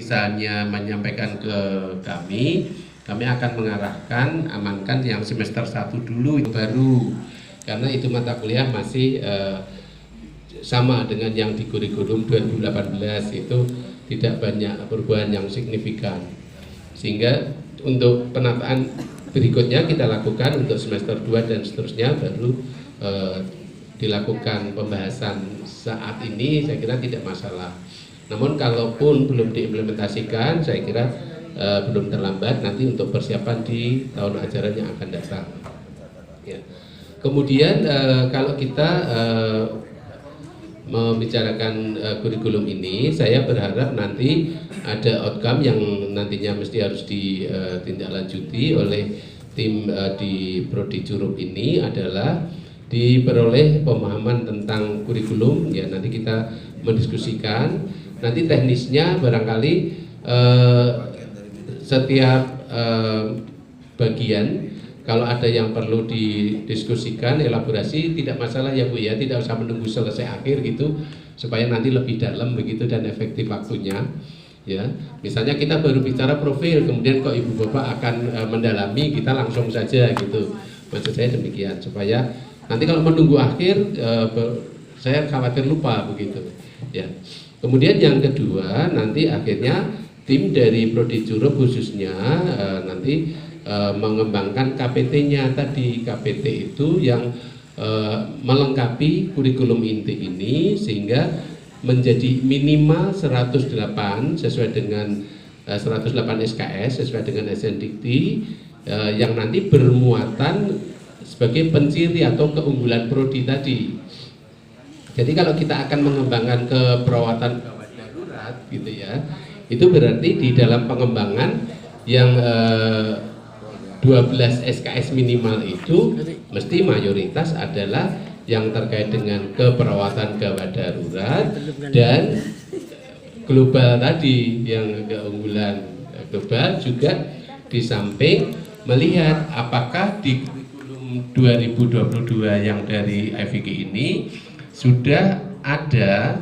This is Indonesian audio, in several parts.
misalnya menyampaikan ke kami akan mengarahkan amankan yang semester 1 dulu itu baru, karena itu mata kuliah masih sama dengan yang di kurikulum 2018, itu tidak banyak perubahan yang signifikan, sehingga untuk penataan berikutnya kita lakukan untuk semester 2 dan seterusnya baru dilakukan pembahasan saat ini. Saya kira tidak masalah. Namun kalaupun belum diimplementasikan, saya kira belum terlambat nanti untuk persiapan di tahun ajaran yang akan datang. Ya. Kemudian kalau kita membicarakan kurikulum ini, saya berharap nanti ada outcome yang nantinya mesti harus ditindaklanjuti oleh tim di Prodi Curup ini, adalah diperoleh pemahaman tentang kurikulum. Ya, nanti kita mendiskusikan. Nanti teknisnya barangkali setiap bagian kalau ada yang perlu didiskusikan, elaborasi, tidak masalah ya Bu ya, tidak usah menunggu selesai akhir gitu, supaya nanti lebih dalam begitu dan efektif waktunya. Ya, misalnya kita baru bicara profil, kemudian kok Ibu Bapak akan mendalami, kita langsung saja gitu. Maksud saya demikian, supaya nanti kalau menunggu akhir, saya khawatir lupa begitu. Ya. Kemudian yang kedua, nanti akhirnya tim dari Prodi Curup khususnya nanti mengembangkan KPT-nya tadi. KPT itu yang melengkapi kurikulum inti ini sehingga menjadi minimal 108 sesuai dengan 108 SKS sesuai dengan SNDikti yang nanti bermuatan sebagai penciri atau keunggulan prodi tadi. Jadi kalau kita akan mengembangkan keperawatan gawat darurat gitu ya, itu berarti di dalam pengembangan yang 12 SKS minimal itu mesti mayoritas adalah yang terkait dengan keperawatan gawat darurat dan global tadi, yang keunggulan global juga, di samping melihat apakah di kurikulum 2022 yang dari FIG ini sudah ada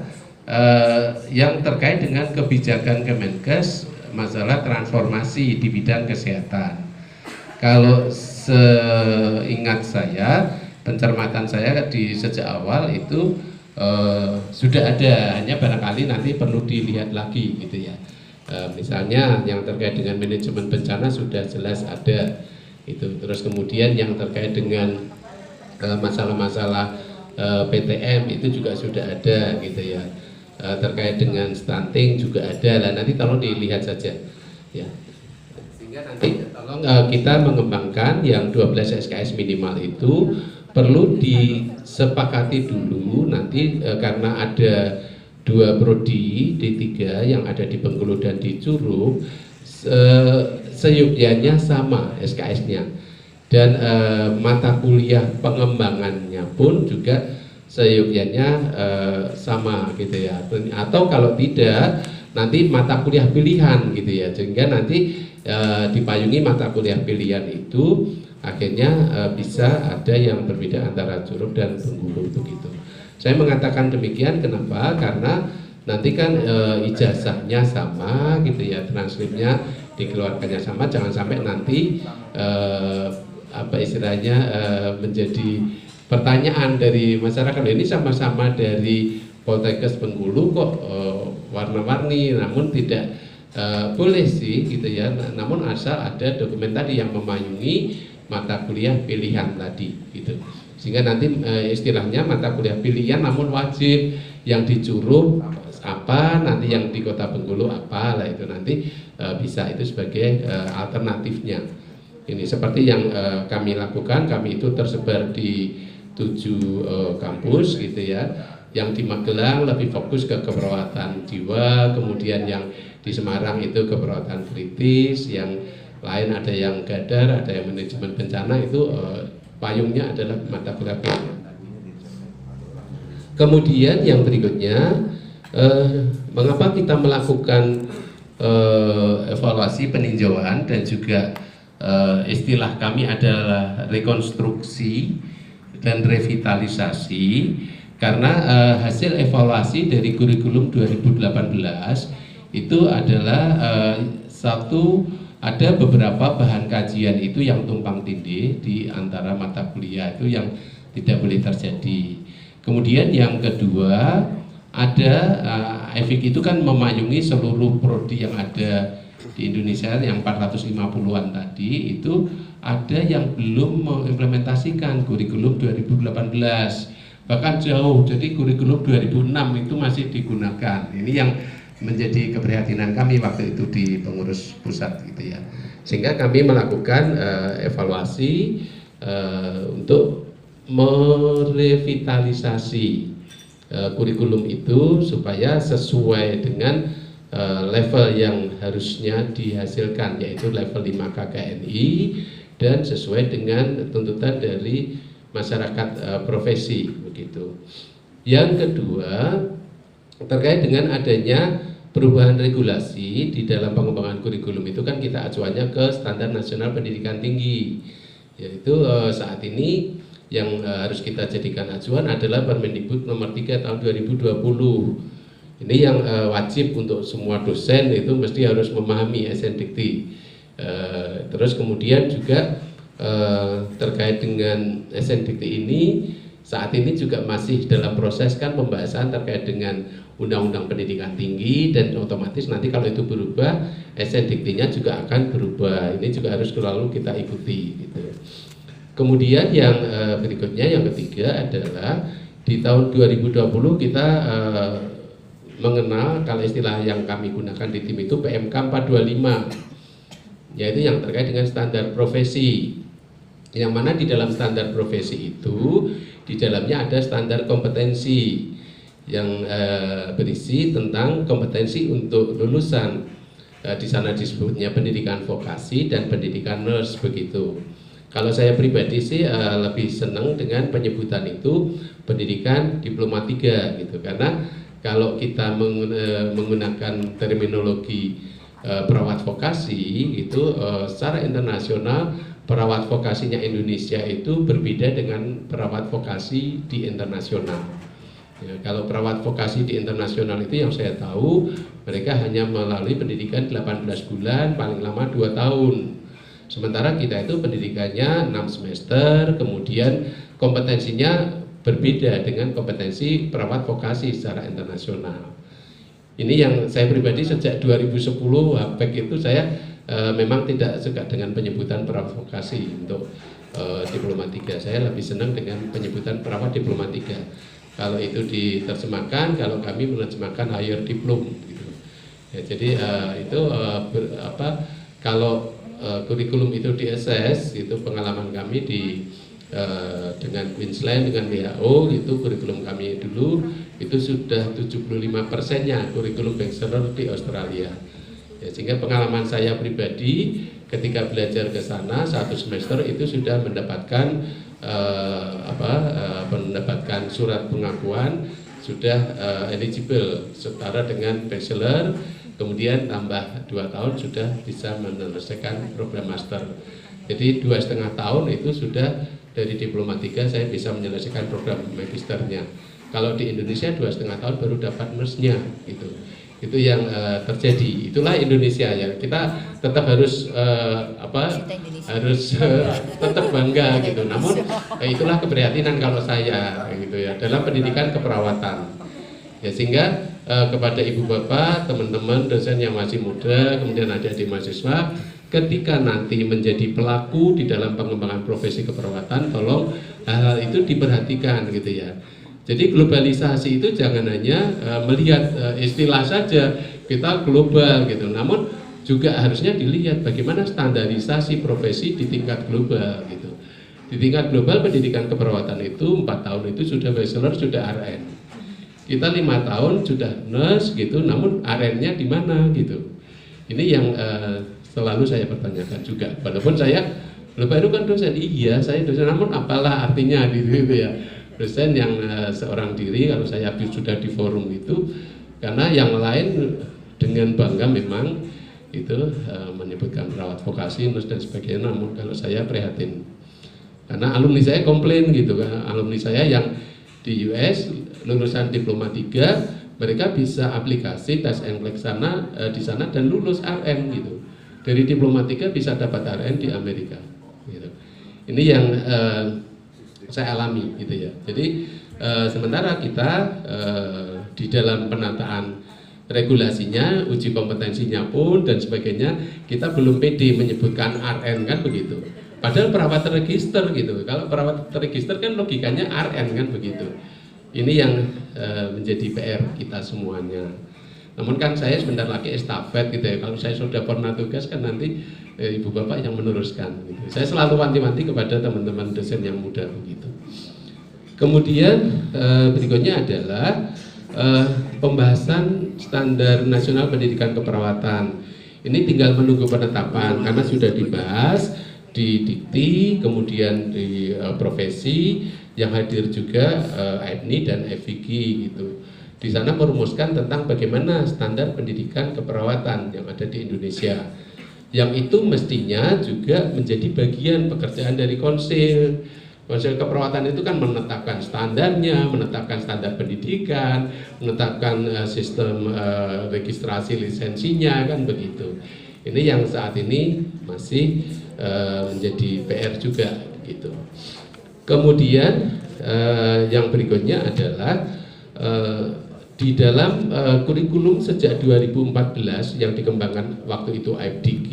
yang terkait dengan kebijakan Kemenkes masalah transformasi di bidang kesehatan. Kalau seingat saya, pencermatan saya di sejak awal itu sudah ada, hanya barangkali nanti perlu dilihat lagi gitu ya. Misalnya yang terkait dengan manajemen bencana sudah jelas ada itu. Terus kemudian yang terkait dengan masalah-masalah PTM itu juga sudah ada gitu ya. Terkait dengan stunting juga ada. Lah nanti tolong dilihat saja ya. Nanti tolong kita mengembangkan yang 12 SKS minimal itu perlu disepakati dulu nanti karena ada 2 prodi D3 yang ada di Bengkulu dan di Curup, seyogyanya sama SKS-nya dan mata kuliah pengembangannya pun juga seyogyanya sama gitu ya. Atau kalau tidak nanti mata kuliah pilihan gitu ya, sehingga nanti dipayungi mata kuliah pilihan itu akhirnya bisa ada yang berbeda antara Curup dan Bengkulu begitu. Saya mengatakan demikian kenapa? Karena nanti kan ijazahnya sama gitu ya, transkripnya dikeluarkannya sama, jangan sampai nanti apa istilahnya menjadi pertanyaan dari masyarakat, ini sama-sama dari Poltekkes Bengkulu kok warna-warni, namun tidak boleh sih gitu ya, namun asal ada dokumen tadi yang memayungi mata kuliah pilihan tadi gitu, sehingga nanti istilahnya mata kuliah pilihan namun wajib, yang di Curup apa, nanti yang di Kota Bengkulu apa, lah itu nanti bisa itu sebagai alternatifnya. Ini seperti yang kami lakukan, kami itu tersebar di 7 kampus gitu ya. Yang di Magelang lebih fokus ke keperawatan jiwa, kemudian yang di Semarang itu keperawatan kritis, yang lain ada yang gadar, ada yang manajemen bencana, itu payungnya adalah mata kuliah pilihan. Kemudian yang berikutnya, mengapa kita melakukan evaluasi peninjauan dan juga istilah kami adalah rekonstruksi dan revitalisasi, karena hasil evaluasi dari kurikulum 2018 itu adalah ada beberapa bahan kajian itu yang tumpang tindih di antara mata kuliah itu yang tidak boleh terjadi. Kemudian yang kedua ada EFIK itu kan memayungi seluruh prodi yang ada di Indonesia yang 450-an tadi, itu ada yang belum mengimplementasikan kurikulum 2018, bahkan jauh, jadi kurikulum 2006 itu masih digunakan. Ini yang menjadi keprihatinan kami waktu itu di pengurus pusat gitu ya, sehingga kami melakukan evaluasi untuk merevitalisasi kurikulum itu supaya sesuai dengan level yang harusnya dihasilkan, yaitu level 5 KKNI dan sesuai dengan tuntutan dari masyarakat profesi begitu. Yang kedua, terkait dengan adanya perubahan regulasi di dalam pengembangan kurikulum itu kan kita acuannya ke Standar Nasional Pendidikan Tinggi, yaitu saat ini yang harus kita jadikan acuan adalah Permendikbud nomor 3 tahun 2020. Ini yang wajib untuk semua dosen itu mesti harus memahami SNDikti. Terus kemudian juga terkait dengan SNDikti ini saat ini juga masih dalam proses kan pembahasan terkait dengan Undang-Undang Pendidikan Tinggi, dan otomatis nanti kalau itu berubah SNDikti-nya juga akan berubah. Ini juga harus selalu kita ikuti gitu. Kemudian yang berikutnya, yang ketiga adalah di tahun 2020 kita mengenal, kalau istilah yang kami gunakan di tim itu PMK 425, yaitu yang terkait dengan standar profesi, yang mana di dalam standar profesi itu di dalamnya ada standar kompetensi yang berisi tentang kompetensi untuk lulusan. Di sana disebutnya pendidikan vokasi dan pendidikan nurse begitu. Kalau saya pribadi sih lebih senang dengan penyebutan itu pendidikan diploma 3 gitu, karena kalau kita menggunakan terminologi perawat vokasi itu secara internasional perawat vokasinya Indonesia itu berbeda dengan perawat vokasi di internasional. Ya, kalau perawat vokasi di internasional itu yang saya tahu mereka hanya melalui pendidikan 18 bulan, paling lama 2 tahun. Sementara kita itu pendidikannya 6 semester, kemudian kompetensinya berbeda dengan kompetensi perawat vokasi secara internasional. Ini yang saya pribadi sejak 2010 HPEK itu saya memang tidak suka dengan penyebutan perawat vokasi untuk diploma 3. Saya lebih senang dengan penyebutan perawat diploma 3. Kalau itu diterjemahkan, kalau kami menerjemahkan higher diploma gitu. Ya, jadi kalau kurikulum itu di-assess, itu pengalaman kami dengan Queensland, dengan WHO gitu, kurikulum kami dulu itu sudah 75%-nya kurikulum bachelor di Australia. Ya, sehingga pengalaman saya pribadi ketika belajar ke sana 1 semester itu sudah mendapatkan mendapatkan surat pengakuan sudah eligible setara dengan bachelor, kemudian tambah 2 tahun sudah bisa menyelesaikan program master. Jadi 2,5 tahun itu sudah dari diploma 3 saya bisa menyelesaikan program magisternya. Kalau di Indonesia 2,5 tahun baru dapat nurse-nya gitu. Itu yang terjadi. Itulah Indonesia ya. Kita tetap harus tetap bangga gitu. Namun itulah keprihatinan kalau saya gitu ya dalam pendidikan keperawatan. Ya, sehingga kepada ibu bapak, teman-teman dosen yang masih muda, kemudian adik-adik mahasiswa, ketika nanti menjadi pelaku di dalam pengembangan profesi keperawatan, tolong hal itu diperhatikan gitu ya. Jadi globalisasi itu jangan hanya melihat istilah saja kita global gitu, namun juga harusnya dilihat bagaimana standarisasi profesi di tingkat global gitu. Di tingkat global pendidikan keperawatan itu 4 tahun itu sudah bachelor, sudah RN. Kita 5 tahun sudah nurse gitu, namun RN-nya di mana gitu. Ini yang selalu saya pertanyakan juga. Walaupun saya, Bapak itu kan dosen, iya saya dosen, namun apalah artinya gitu ya. Dosen yang seorang diri, kalau saya sudah di forum itu, karena yang lain dengan bangga memang itu menyebutkan perawat vokasi, nurse dan sebagainya, namun kalau saya prihatin. Karena alumni saya komplain gitu kan, alumni saya yang di US lulusan diploma 3 mereka bisa aplikasi tes NCLEX sana di sana dan lulus RN gitu. Dari Diplomatika bisa dapat RN di Amerika gitu. Ini yang saya alami gitu ya. Jadi sementara kita di dalam penataan regulasinya, uji kompetensinya pun dan sebagainya, kita belum pede menyebutkan RN kan begitu. Padahal perawat terregister gitu. Kalau perawat terregister kan logikanya RN kan begitu. Ini yang menjadi PR kita semuanya. Namun kan saya sebentar lagi estafet gitu ya. Kalau saya sudah pernah tugas kan nanti ibu bapak yang meneruskan. Gitu. Saya selalu wanti-wanti kepada teman-teman dosen yang muda begitu. Kemudian berikutnya adalah pembahasan standar nasional pendidikan keperawatan. Ini tinggal menunggu penetapan karena sudah dibahas di Dikti, kemudian di profesi, yang hadir juga AIPNI dan FIG gitu. Di sana merumuskan tentang bagaimana standar pendidikan keperawatan yang ada di Indonesia. Yang itu mestinya juga menjadi bagian pekerjaan dari konsil. Konsil keperawatan itu kan menetapkan standarnya, menetapkan standar pendidikan, menetapkan sistem registrasi lisensinya kan begitu. Ini yang saat ini masih menjadi PR juga gitu. Kemudian yang berikutnya adalah di dalam kurikulum sejak 2014 yang dikembangkan waktu itu AIPDG,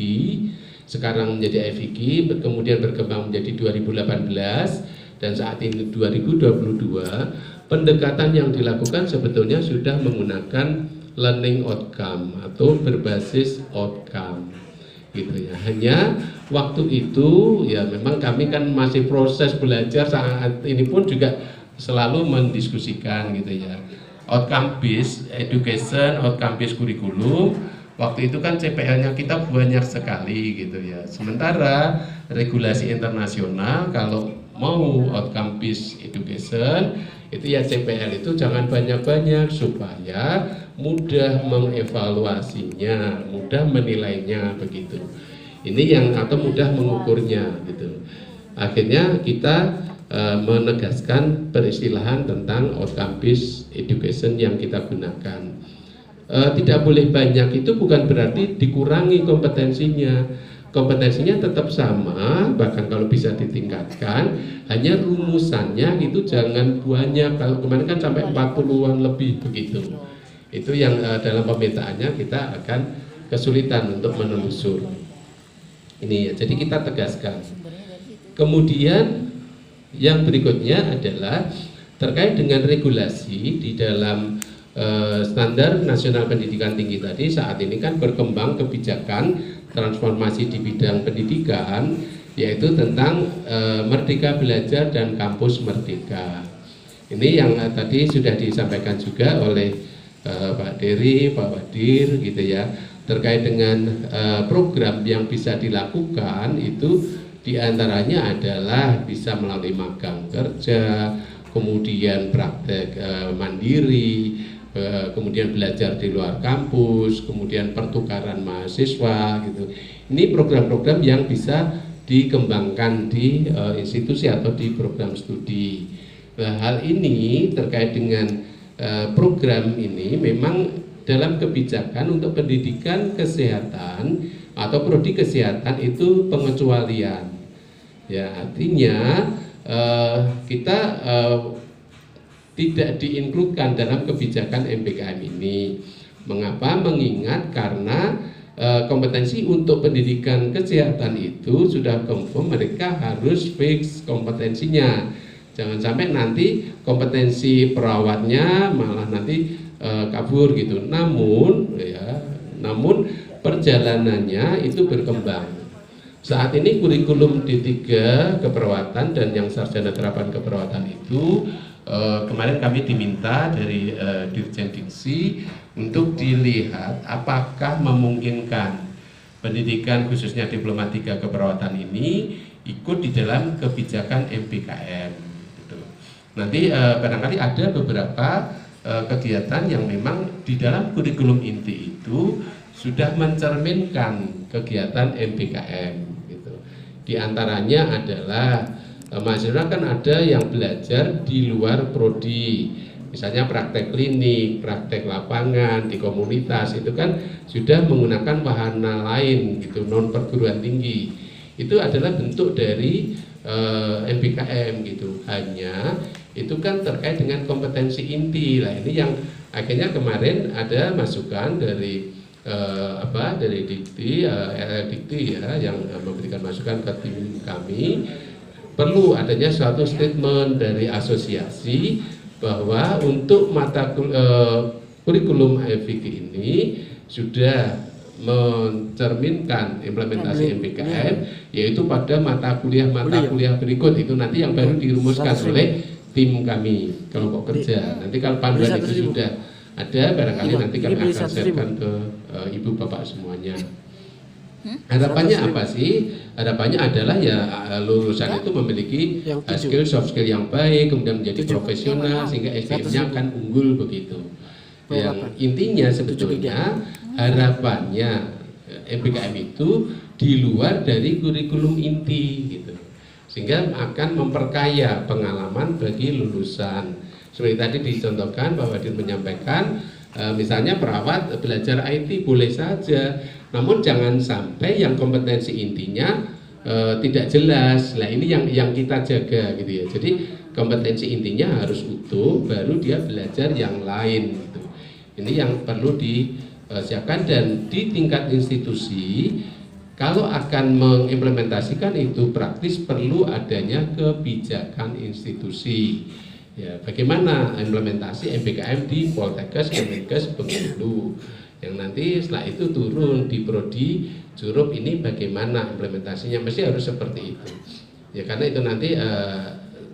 sekarang menjadi FIG, kemudian berkembang menjadi 2018 dan saat ini 2022, pendekatan yang dilakukan sebetulnya sudah menggunakan learning outcome atau berbasis outcome gitu ya. Hanya waktu itu ya memang kami kan masih proses belajar, saat ini pun juga selalu mendiskusikan gitu ya. Outcome based education, outcome based kurikulum. Waktu itu kan CPL-nya kita banyak sekali gitu ya. Sementara regulasi internasional kalau mau outcome based education itu ya CPL itu jangan banyak-banyak supaya mudah mengevaluasinya, mudah menilainya begitu. Ini yang atau mudah mengukurnya gitu. Akhirnya kita menegaskan peristilahan tentang outcome based education yang kita gunakan. Tidak boleh banyak itu bukan berarti dikurangi kompetensinya. Kompetensinya tetap sama, bahkan kalau bisa ditingkatkan, hanya rumusannya itu jangan banyak. Kalau kemarin kan sampai 40-an lebih begitu. Itu yang dalam pemintaannya kita akan kesulitan untuk menelusur. Ini ya, jadi kita tegaskan. Kemudian yang berikutnya adalah terkait dengan regulasi di dalam standar nasional pendidikan tinggi tadi. Saat ini kan berkembang kebijakan transformasi di bidang pendidikan, yaitu tentang Merdeka Belajar dan Kampus Merdeka. Ini yang tadi sudah disampaikan juga oleh Pak Dery, Pak Wadir gitu ya, terkait dengan program yang bisa dilakukan itu diantaranya adalah bisa melalui magang kerja, kemudian praktek mandiri, kemudian belajar di luar kampus, kemudian pertukaran mahasiswa gitu. Ini program-program yang bisa dikembangkan di institusi atau di program studi. Nah, hal ini terkait dengan program ini memang dalam kebijakan untuk pendidikan kesehatan atau prodi kesehatan itu pengecualian. Ya, artinya kita tidak diinkludkan dalam kebijakan MBKM ini. Mengapa? Mengingat karena kompetensi untuk pendidikan kesehatan itu sudah confirm mereka harus fix kompetensinya. Jangan sampai nanti kompetensi perawatnya malah nanti kabur gitu. Namun perjalanannya itu berkembang. Saat ini kurikulum D3 keperawatan dan yang sarjana terapan keperawatan itu kemarin kami diminta dari Dirjen Diksi untuk dilihat apakah memungkinkan pendidikan khususnya Diplomatika keperawatan ini ikut di dalam kebijakan MBKM gitu. Nanti barangkali ada beberapa kegiatan yang memang di dalam kurikulum inti itu sudah mencerminkan kegiatan MBKM gitu. Di antaranya adalah mahasiswa kan ada yang belajar di luar prodi, misalnya praktek klinik, praktek lapangan di komunitas itu kan sudah menggunakan wahana lain gitu, non perguruan tinggi. Itu adalah bentuk dari MBKM gitu. Hanya itu kan terkait dengan kompetensi inti lah. Ini yang akhirnya kemarin ada masukan dari dari Dikti, Dikti ya, yang memberikan masukan ke tim kami, perlu adanya suatu statement dari asosiasi bahwa untuk mata kurikulum FIK ini sudah mencerminkan implementasi MBKM, yaitu pada mata kuliah berikut. Itu nanti yang baru dirumuskan oleh tim kami kelompok kerja. Nanti kalau panduan itu sudah ada, barangkali nanti kami akan siapkan ke ibu bapak semuanya. Harapannya apa sih? Harapannya adalah ya lulusan itu memiliki skill, soft skill yang baik, kemudian menjadi profesional sehingga SDM-nya akan unggul begitu. Yang intinya sebetulnya harapannya MBKM itu di luar dari kurikulum inti gitu, sehingga akan memperkaya pengalaman bagi lulusan. Seperti tadi dicontohkan Pak Wadir menyampaikan, misalnya perawat belajar IT boleh saja, namun jangan sampai yang kompetensi intinya tidak jelas. Nah ini yang kita jaga gitu ya. Jadi kompetensi intinya harus utuh, baru dia belajar yang lain gitu. Ini yang perlu disiapkan, dan di tingkat institusi kalau akan mengimplementasikan itu praktis perlu adanya kebijakan institusi. Ya, bagaimana implementasi MBKM di Poltekkes, Kemenkes, Bengkulu, yang nanti setelah itu turun di Prodi, Jurup, ini bagaimana implementasinya, mesti harus seperti itu. Ya karena itu nanti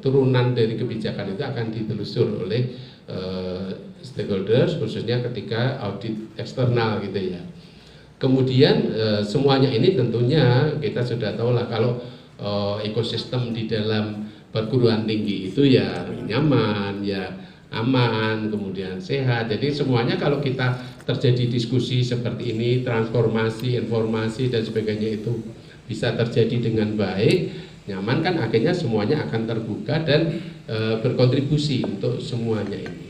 turunan dari kebijakan itu akan ditelusur oleh stakeholders, khususnya ketika audit eksternal gitu ya. Kemudian semuanya ini tentunya kita sudah tahu lah, kalau ekosistem di dalam perguruan tinggi itu ya nyaman, ya aman, kemudian sehat. Jadi semuanya kalau kita terjadi diskusi seperti ini, transformasi, informasi dan sebagainya itu bisa terjadi dengan baik, nyaman, kan akhirnya semuanya akan terbuka dan berkontribusi untuk semuanya ini.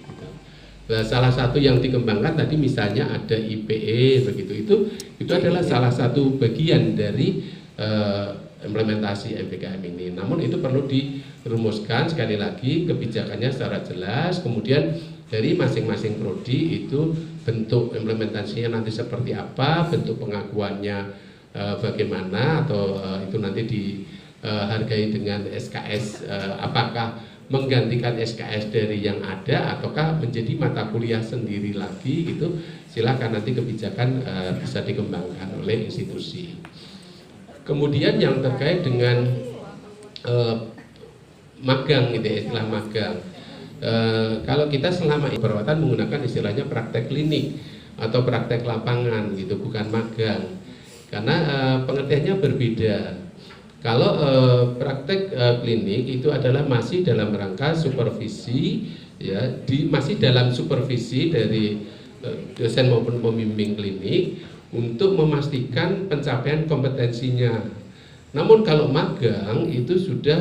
Nah, salah satu yang dikembangkan tadi misalnya ada IPE begitu, itu adalah salah satu bagian dari implementasi MBKM ini. Namun itu perlu dirumuskan sekali lagi kebijakannya secara jelas, kemudian dari masing-masing prodi itu bentuk implementasinya nanti seperti apa, bentuk pengakuannya bagaimana, atau itu nanti dihargai dengan SKS, apakah menggantikan SKS dari yang ada ataukah menjadi mata kuliah sendiri lagi gitu. Silakan nanti kebijakan bisa dikembangkan oleh institusi. Kemudian yang terkait dengan magang gitu ya, istilah magang. Kalau kita selama ini perawatan menggunakan istilahnya praktek klinik atau praktek lapangan gitu, bukan magang. Karena pengertiannya berbeda. Kalau praktek klinik itu adalah masih dalam rangka supervisi ya, masih dalam supervisi dari dosen maupun pembimbing klinik untuk memastikan pencapaian kompetensinya. Namun kalau magang itu sudah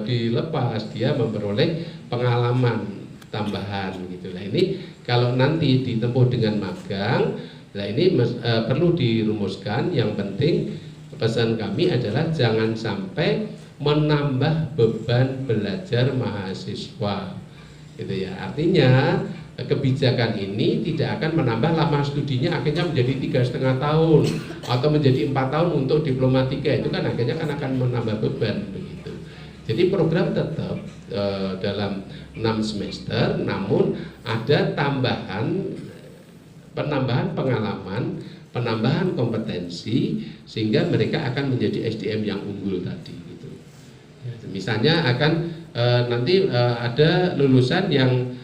dilepas, dia memperoleh pengalaman tambahan gitu. Nah ini kalau nanti ditempuh dengan magang, nah ini perlu dirumuskan. Yang penting pesan kami adalah jangan sampai menambah beban belajar mahasiswa gitu ya. Artinya kebijakan ini tidak akan menambah lama studinya, akhirnya menjadi 3,5 tahun atau menjadi 4 tahun untuk diploma 3, itu kan akhirnya kan akan menambah beban begitu. Jadi program tetap dalam 6 semester, namun ada penambahan pengalaman, penambahan kompetensi, sehingga mereka akan menjadi SDM yang unggul tadi gitu. Misalnya akan nanti ada lulusan yang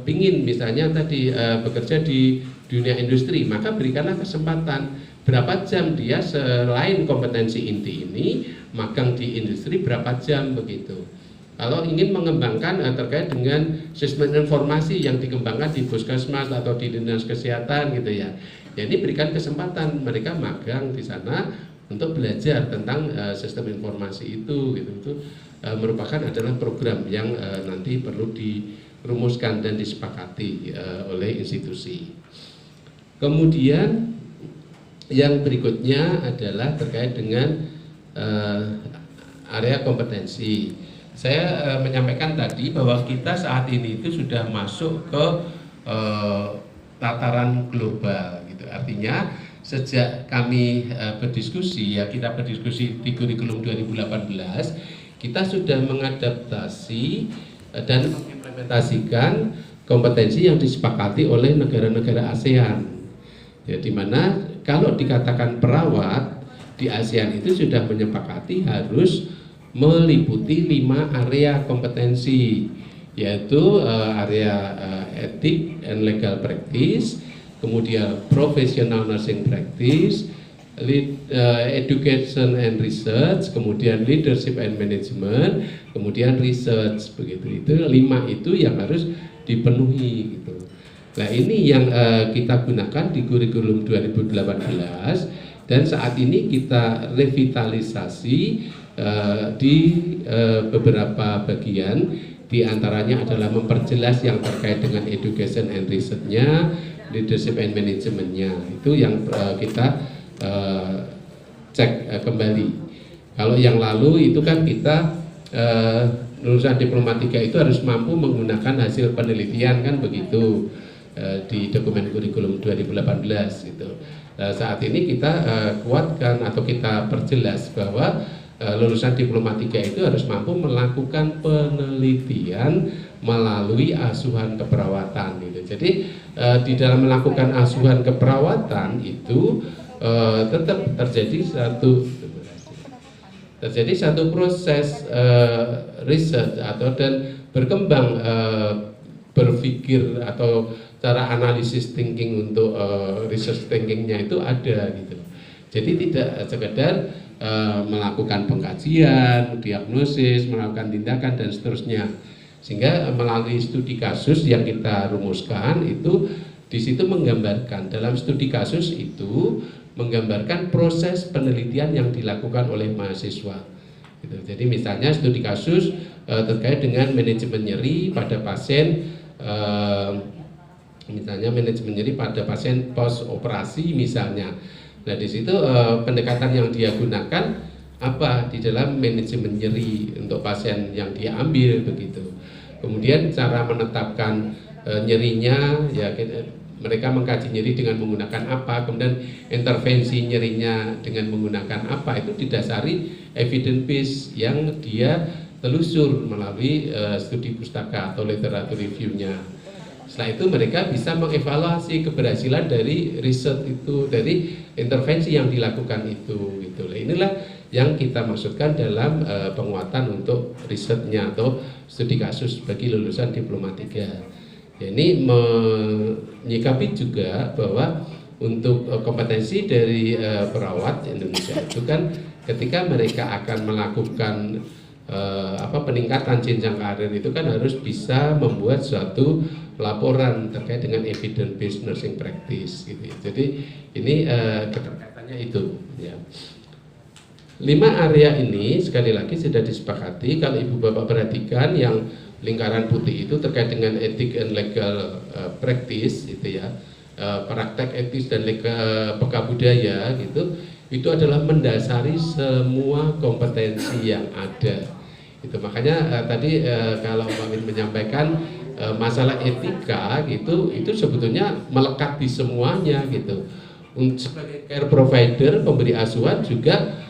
pingin misalnya tadi bekerja di dunia industri, maka berikanlah kesempatan berapa jam dia selain kompetensi inti ini magang di industri berapa jam begitu. Kalau ingin mengembangkan terkait dengan sistem informasi yang dikembangkan di puskesmas atau di dinas kesehatan gitu ya, jadi berikan kesempatan mereka magang di sana untuk belajar tentang sistem informasi itu gitu. Itu merupakan adalah program yang nanti perlu di dirumuskan dan disepakati oleh institusi. Kemudian yang berikutnya adalah terkait dengan area kompetensi. Saya menyampaikan tadi bahwa kita saat ini itu sudah masuk ke tataran global gitu. Artinya sejak kami berdiskusi, ya kita berdiskusi di kurikulum 2018, kita sudah mengadaptasi dan mengimplementasikan kompetensi yang disepakati oleh negara-negara ASEAN. Ya, di mana kalau dikatakan perawat di ASEAN itu sudah menyepakati harus meliputi 5 area kompetensi, yaitu area etik and legal practice, kemudian professional nursing practice, education and research, kemudian leadership and management, kemudian research, begitu. Itu 5 itu yang harus dipenuhi gitu. Nah, ini yang kita gunakan di kurikulum 2018 dan saat ini kita revitalisasi di beberapa bagian, di antaranya adalah memperjelas yang terkait dengan education and research-nya, leadership and management-nya. Itu yang kita cek kembali. Kalau yang lalu itu kan kita lulusan Diplomatika itu harus mampu menggunakan hasil penelitian, kan begitu, di dokumen kurikulum 2018 itu. Saat ini kita kuatkan atau kita perjelas bahwa lulusan Diplomatika itu harus mampu melakukan penelitian melalui asuhan keperawatan gitu. Jadi di dalam melakukan asuhan keperawatan itu tetap terjadi satu proses riset atau dan berkembang berpikir atau cara analisis thinking untuk research thinkingnya itu ada gitu. Jadi tidak sekedar melakukan pengkajian, diagnosis, melakukan tindakan dan seterusnya. Sehingga melalui studi kasus yang kita rumuskan itu di situ menggambarkan, dalam studi kasus itu menggambarkan proses penelitian yang dilakukan oleh mahasiswa. Gitu. Jadi misalnya studi kasus terkait dengan manajemen nyeri pada pasien, misalnya manajemen nyeri pada pasien post operasi misalnya. Nah di situ pendekatan yang dia gunakan apa di dalam manajemen nyeri untuk pasien yang dia ambil begitu. Kemudian cara menetapkan nyerinya, ya mereka mengkaji nyeri dengan menggunakan apa, kemudian intervensi nyerinya dengan menggunakan apa, itu didasari evidence base yang dia telusur melalui studi pustaka atau literatur review-nya. Setelah itu mereka bisa mengevaluasi keberhasilan dari riset itu, dari intervensi yang dilakukan itu gitu. Inilah yang kita maksudkan dalam penguatan untuk risetnya atau studi kasus bagi lulusan Diplomatika. Ya, ini menyikapi juga bahwa untuk kompetensi dari perawat Indonesia itu kan ketika mereka akan melakukan peningkatan jenjang karir itu kan harus bisa membuat suatu laporan terkait dengan evidence based nursing practice gitu. Jadi ini keterkaitannya itu ya. 5 area ini sekali lagi sudah disepakati. Kalau Ibu Bapak perhatikan yang lingkaran putih itu terkait dengan etik and legal practice itu ya, praktek etis dan legal peka budaya gitu, itu adalah mendasari semua kompetensi yang ada. Itu makanya tadi kalau Pak Min menyampaikan masalah etika gitu, itu sebetulnya melekat di semuanya gitu. Sebagai care provider, pemberi asuhan juga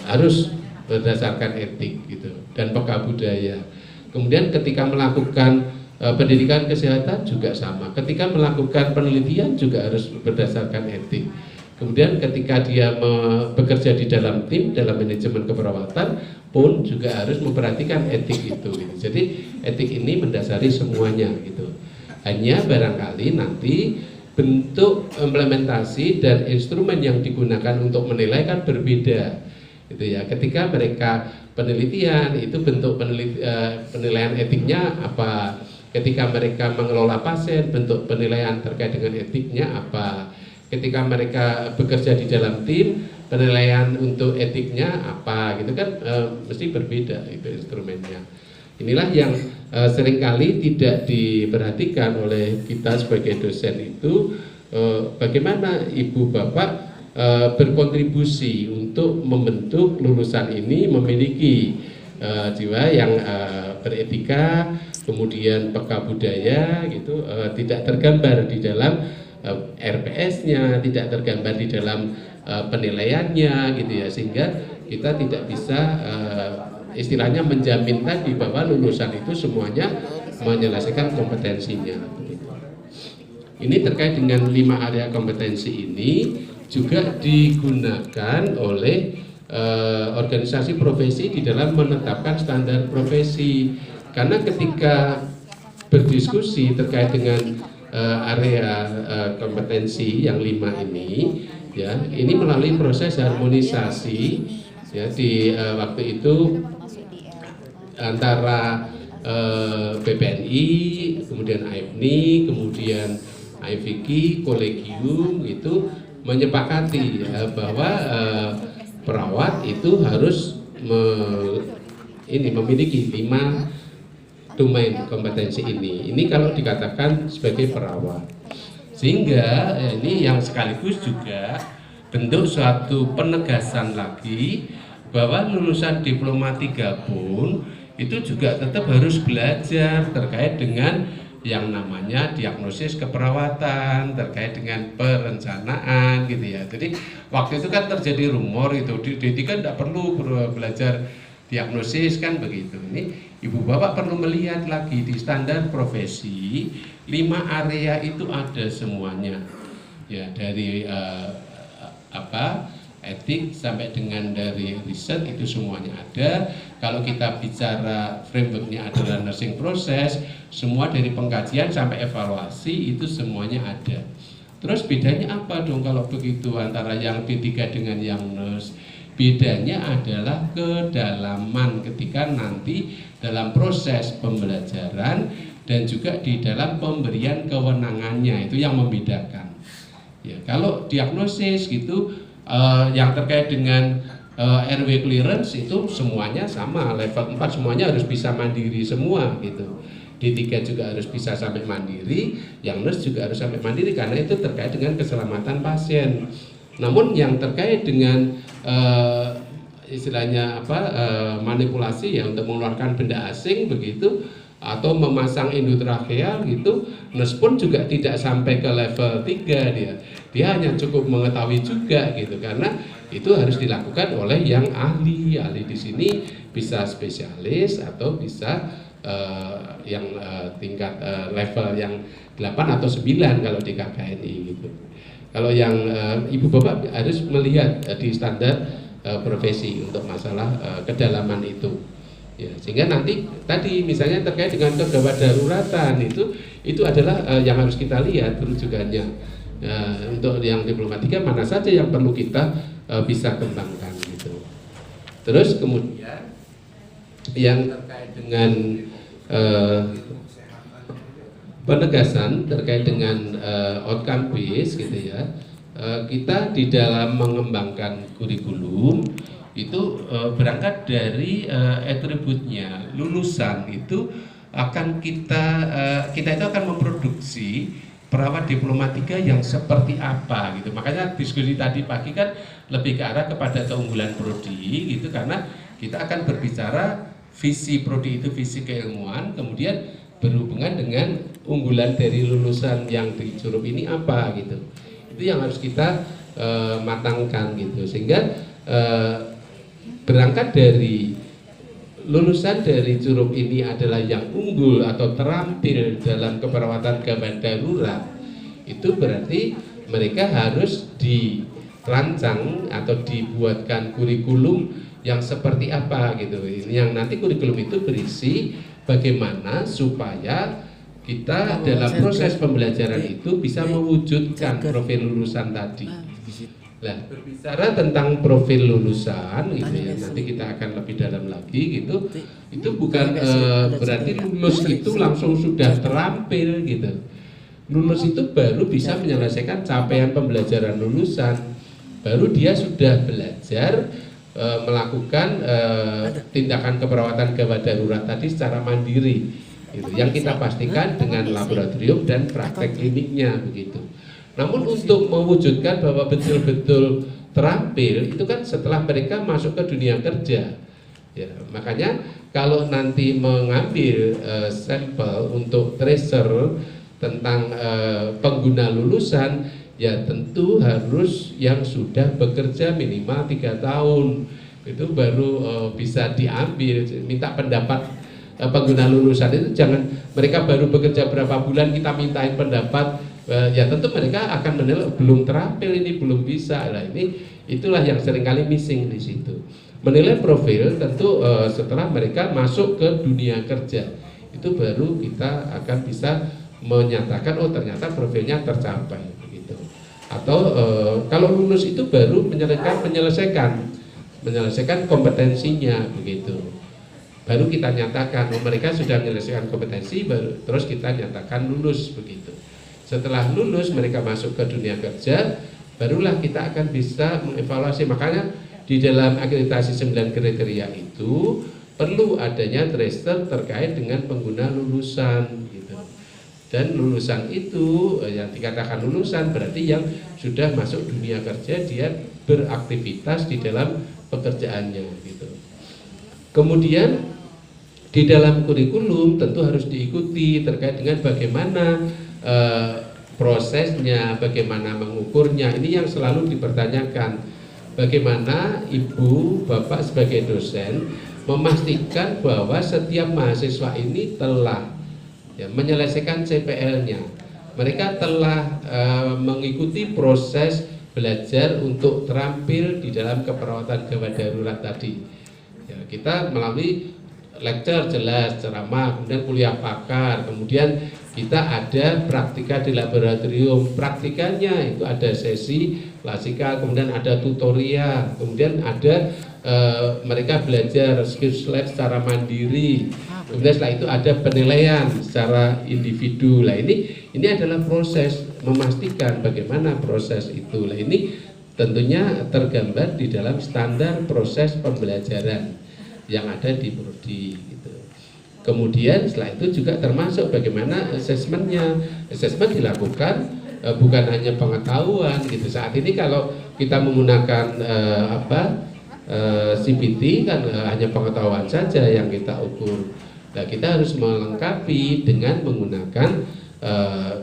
harus berdasarkan etik gitu dan peka budaya. Kemudian ketika melakukan pendidikan kesehatan juga sama. Ketika melakukan penelitian juga harus berdasarkan etik. Kemudian ketika dia bekerja di dalam tim, dalam manajemen keperawatan pun juga harus memperhatikan etik itu gitu. Jadi etik ini mendasari semuanya gitu. Hanya barangkali nanti bentuk implementasi dan instrumen yang digunakan untuk menilai kan berbeda gitu ya. Ketika mereka penelitian itu bentuk penilaian etiknya apa, ketika mereka mengelola pasien bentuk penilaian terkait dengan etiknya apa, ketika mereka bekerja di dalam tim penilaian untuk etiknya apa gitu kan, mesti berbeda itu instrumennya. Inilah yang seringkali tidak diperhatikan oleh kita sebagai dosen itu, bagaimana ibu bapak berkontribusi untuk membentuk lulusan ini memiliki jiwa yang beretika, kemudian peka budaya gitu, tidak tergambar di dalam RPS-nya, tidak tergambar di dalam penilaiannya gitu ya, sehingga kita tidak bisa istilahnya menjamin tadi bahwa lulusan itu semuanya menyelesaikan kompetensinya. Ini terkait dengan 5 area kompetensi ini juga digunakan oleh organisasi profesi di dalam menetapkan standar profesi, karena ketika berdiskusi terkait dengan area kompetensi yang 5 ini ya, ini melalui proses harmonisasi ya di waktu itu antara BPNI, kemudian AIPNI, kemudian AIFIKI, kolegium itu menyepakati ya, bahwa perawat itu harus memiliki 5 domain kompetensi ini. Ini kalau dikatakan sebagai perawat, sehingga ini yang sekaligus juga bentuk suatu penegasan lagi bahwa lulusan diploma 3 pun itu juga tetap harus belajar terkait dengan yang namanya diagnosis keperawatan, terkait dengan perencanaan gitu ya. Jadi waktu itu kan terjadi rumor itu D3 kan tidak perlu belajar diagnosis kan begitu. Ini ibu bapak perlu melihat lagi di standar profesi 5 area itu ada semuanya ya, dari etik sampai dengan dari riset itu semuanya ada. Kalau kita bicara frameworknya adalah nursing proses, semua dari pengkajian sampai evaluasi itu semuanya ada. Terus bedanya apa dong kalau begitu antara yang D3 dengan yang nurse? Bedanya adalah kedalaman ketika nanti dalam proses pembelajaran dan juga di dalam pemberian kewenangannya, itu yang membedakan. Ya, kalau diagnosis gitu yang terkait dengan RW clearance itu semuanya sama, level 4 semuanya harus bisa mandiri semua gitu. D3 juga harus bisa sampai mandiri, yang nurse juga harus sampai mandiri karena itu terkait dengan keselamatan pasien. Namun yang terkait dengan istilahnya manipulasi ya untuk mengeluarkan benda asing begitu atau memasang endotracheal gitu, nurse pun juga tidak sampai ke level 3 dia hanya cukup mengetahui juga gitu, karena itu harus dilakukan oleh yang ahli di sini, bisa spesialis atau bisa yang tingkat level yang 8 atau 9 kalau di KKNI gitu. Kalau yang ibu bapak harus melihat di standar profesi untuk masalah kedalaman itu. Ya, sehingga nanti tadi misalnya terkait dengan kegawat daruratan itu adalah yang harus kita lihat rujukannya. Untuk yang diploma 3 mana saja yang perlu kita bisa kembangkan gitu. Terus kemudian yang terkait dengan penegasan terkait dengan outcome base gitu ya, kita di dalam mengembangkan kurikulum itu berangkat dari atributnya lulusan itu akan kita itu akan memproduksi perawat diploma 3 yang seperti apa gitu. Makanya diskusi tadi pagi kan lebih ke arah kepada keunggulan prodi gitu, karena kita akan berbicara visi prodi itu visi keilmuan, kemudian berhubungan dengan unggulan dari lulusan yang di Curup ini apa gitu. Itu yang harus kita matangkan gitu, sehingga berangkat dari lulusan dari Curup ini adalah yang unggul atau terampil dalam keperawatan gawat darurat, itu berarti mereka harus dirancang atau dibuatkan kurikulum yang seperti apa gitu. Ini yang nanti kurikulum itu berisi bagaimana supaya kita dalam proses pembelajaran itu bisa mewujudkan profil lulusan tadi. Nah, berbicara tentang profil lulusan gitu ya, nanti kita akan lebih dalam lagi gitu. Itu bukan berarti lulus itu langsung sudah terampil gitu. Lulus itu baru bisa menyelesaikan capaian pembelajaran lulusan. Baru dia sudah belajar melakukan tindakan keperawatan gawat darurat tadi secara mandiri. Gitu. Yang kita pastikan dengan laboratorium dan praktek kliniknya begitu. Namun untuk mewujudkan bahwa betul-betul terampil itu kan setelah mereka masuk ke dunia kerja. Ya, makanya kalau nanti mengambil sampel untuk tracer tentang pengguna lulusan, ya tentu harus yang sudah bekerja minimal 3 tahun itu baru bisa diambil. Minta pendapat pengguna lulusan itu, jangan mereka baru bekerja berapa bulan kita mintain pendapat, ya tentu mereka akan menilai belum terampil, ini belum bisa. Nah ini itulah yang seringkali missing di situ. Menilai profil tentu setelah mereka masuk ke dunia kerja itu baru kita akan bisa menyatakan oh ternyata profilnya tercapai begitu. Atau kalau lulus itu baru menyelesaikan kompetensinya begitu. Baru kita nyatakan oh, mereka sudah menyelesaikan kompetensi, baru terus kita nyatakan lulus begitu. Setelah lulus mereka masuk ke dunia kerja, barulah kita akan bisa mengevaluasi. Makanya di dalam akreditasi 9 kriteria itu perlu adanya tracer terkait dengan pengguna lulusan gitu. Dan lulusan itu yang dikatakan lulusan berarti yang sudah masuk dunia kerja, dia beraktivitas di dalam pekerjaannya gitu. Kemudian di dalam kurikulum tentu harus diikuti terkait dengan bagaimana prosesnya, bagaimana mengukurnya. Ini yang selalu dipertanyakan. Bagaimana ibu, bapak sebagai dosen memastikan bahwa setiap mahasiswa ini telah menyelesaikan CPL-nya. Mereka telah mengikuti proses belajar untuk terampil di dalam keperawatan gawat darurat tadi. Ya, kita melalui lecture jelas, ceramah, kemudian kuliah pakar, kemudian kita ada praktika di laboratorium. Praktikanya itu ada sesi klasikal, kemudian ada tutorial, kemudian ada mereka belajar skill lab secara mandiri. Kemudian setelah itu ada penilaian secara individu. Lah ini adalah proses memastikan bagaimana proses itu. Lah ini tentunya tergambar di dalam standar proses pembelajaran yang ada di prodi gitu. Kemudian setelah itu juga termasuk bagaimana asesmennya. Asesmen dilakukan bukan hanya pengetahuan gitu. Saat ini kalau kita menggunakan CBT kan hanya pengetahuan saja yang kita ukur. Nah, kita harus melengkapi dengan menggunakan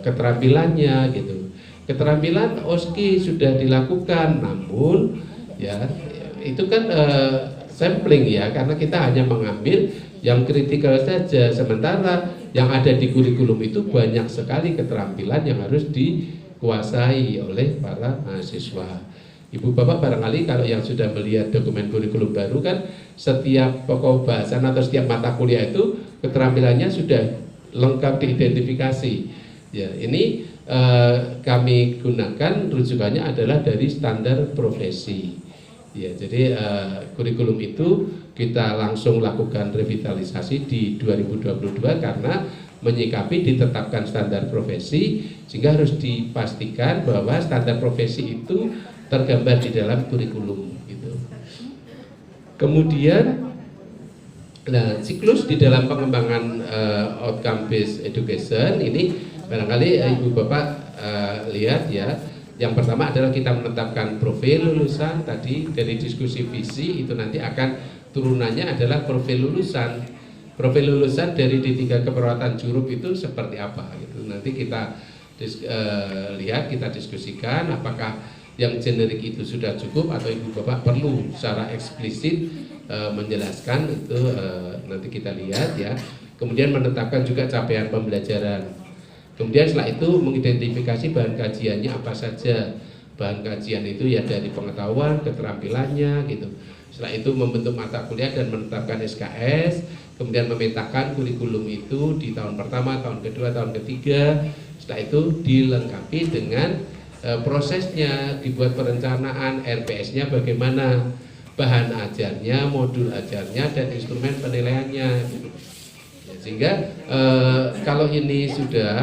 keterampilannya gitu. Keterampilan OSCE sudah dilakukan, namun ya itu kan sampling ya, karena kita hanya mengambil yang kritikal saja, sementara yang ada di kurikulum itu banyak sekali keterampilan yang harus dikuasai oleh para mahasiswa. Ibu bapak barangkali kalau yang sudah melihat dokumen kurikulum baru kan setiap pokok bahasan atau setiap mata kuliah itu keterampilannya sudah lengkap diidentifikasi. Ya, ini kami gunakan rujukannya adalah dari standar profesi. Ya, jadi kurikulum itu kita langsung lakukan revitalisasi di 2022 karena menyikapi ditetapkan standar profesi, sehingga harus dipastikan bahwa standar profesi itu tergambar di dalam kurikulum gitu. Kemudian nah, siklus di dalam pengembangan outcome based education ini barangkali ibu bapak lihat ya. Yang pertama adalah kita menetapkan profil lulusan. Tadi dari diskusi visi itu nanti akan turunannya adalah profil lulusan. Profil lulusan dari D3 keperawatan Jurup itu seperti apa gitu. Nanti kita lihat, kita diskusikan apakah yang generik itu sudah cukup atau ibu bapak perlu secara eksplisit menjelaskan itu, nanti kita lihat ya. Kemudian menetapkan juga capaian pembelajaran. Kemudian setelah itu mengidentifikasi bahan kajiannya apa saja. Bahan kajian itu ya dari pengetahuan, keterampilannya gitu. Setelah itu membentuk mata kuliah dan menetapkan SKS. Kemudian memetakan kurikulum itu di tahun pertama, tahun kedua, tahun ketiga. Setelah itu dilengkapi dengan prosesnya, dibuat perencanaan, RPS-nya bagaimana, bahan ajarnya, modul ajarnya, dan instrumen penilaiannya gitu. Ya, sehingga kalau ini sudah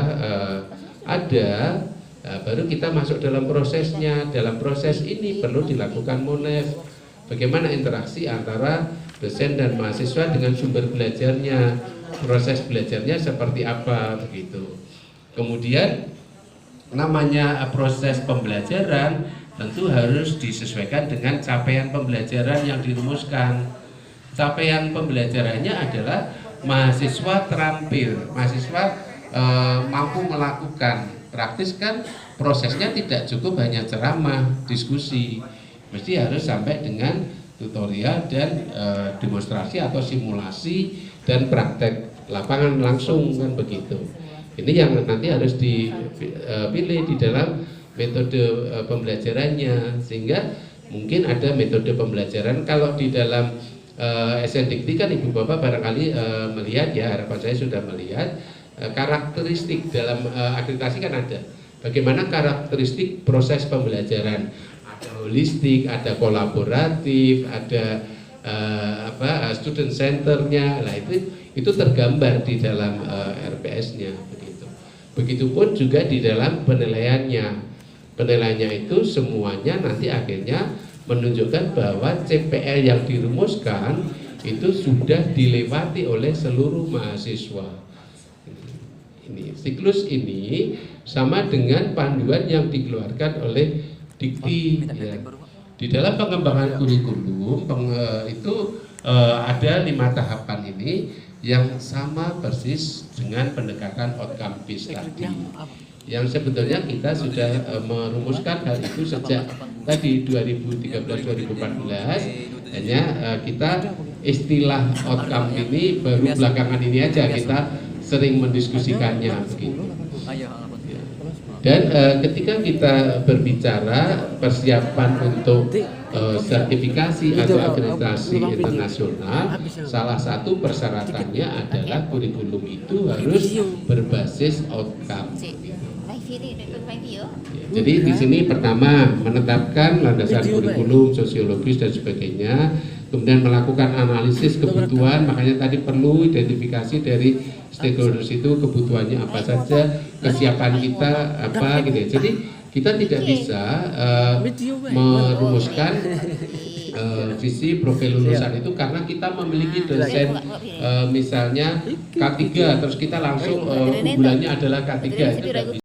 ada, baru kita masuk dalam prosesnya. Dalam proses ini perlu dilakukan monef. bagaimana interaksi antara dosen dan mahasiswa dengan sumber belajarnya, proses belajarnya seperti apa begitu. Kemudian namanya proses pembelajaran tentu harus disesuaikan dengan capaian pembelajaran yang dirumuskan. Capaian pembelajarannya adalah mahasiswa terampil, mahasiswa mampu melakukan. Praktis kan prosesnya tidak cukup hanya ceramah, diskusi, mesti harus sampai dengan tutorial dan demonstrasi atau simulasi dan praktek lapangan langsung kan begitu. Ini yang nanti harus dipilih di dalam metode pembelajarannya, sehingga mungkin ada metode pembelajaran kalau di dalam SNDikti kan Ibu Bapak barangkali melihat ya, harapan saya sudah melihat karakteristik dalam akreditasi kan ada. Bagaimana karakteristik proses pembelajaran? Ada holistik, ada kolaboratif, ada student centernya. Nah itu tergambar di dalam RPS-nya begitu. Begitupun juga di dalam penilaiannya. Penilaiannya itu semuanya nanti akhirnya menunjukkan bahwa CPL yang dirumuskan itu sudah dilewati oleh seluruh mahasiswa. Ini siklus ini sama dengan panduan yang dikeluarkan oleh Dikti. Ya. Di dalam pengembangan kurikulum itu ada 5 tahapan ini yang sama persis dengan pendekatan outcome based tadi. Yang sebetulnya kita sudah merumuskan hal itu sejak tadi 2013-2014. Hanya kita istilah outcome ini baru belakangan ini aja kita sering mendiskusikannya begitu. Dan ketika kita berbicara persiapan untuk sertifikasi atau akreditasi internasional, salah satu persyaratannya adalah kurikulum itu harus berbasis outcome. Jadi di sini pertama menetapkan landasan kurikulum, sosiologis dan sebagainya, kemudian melakukan analisis kebutuhan, makanya tadi perlu identifikasi dari stakeholders itu kebutuhannya apa saja, kesiapan kita apa gitu ya. Jadi kita tidak bisa merumuskan visi profil lulusan itu karena kita memiliki dosen misalnya K3 terus kita langsung unggulannya adalah K3 itu tidak bisa.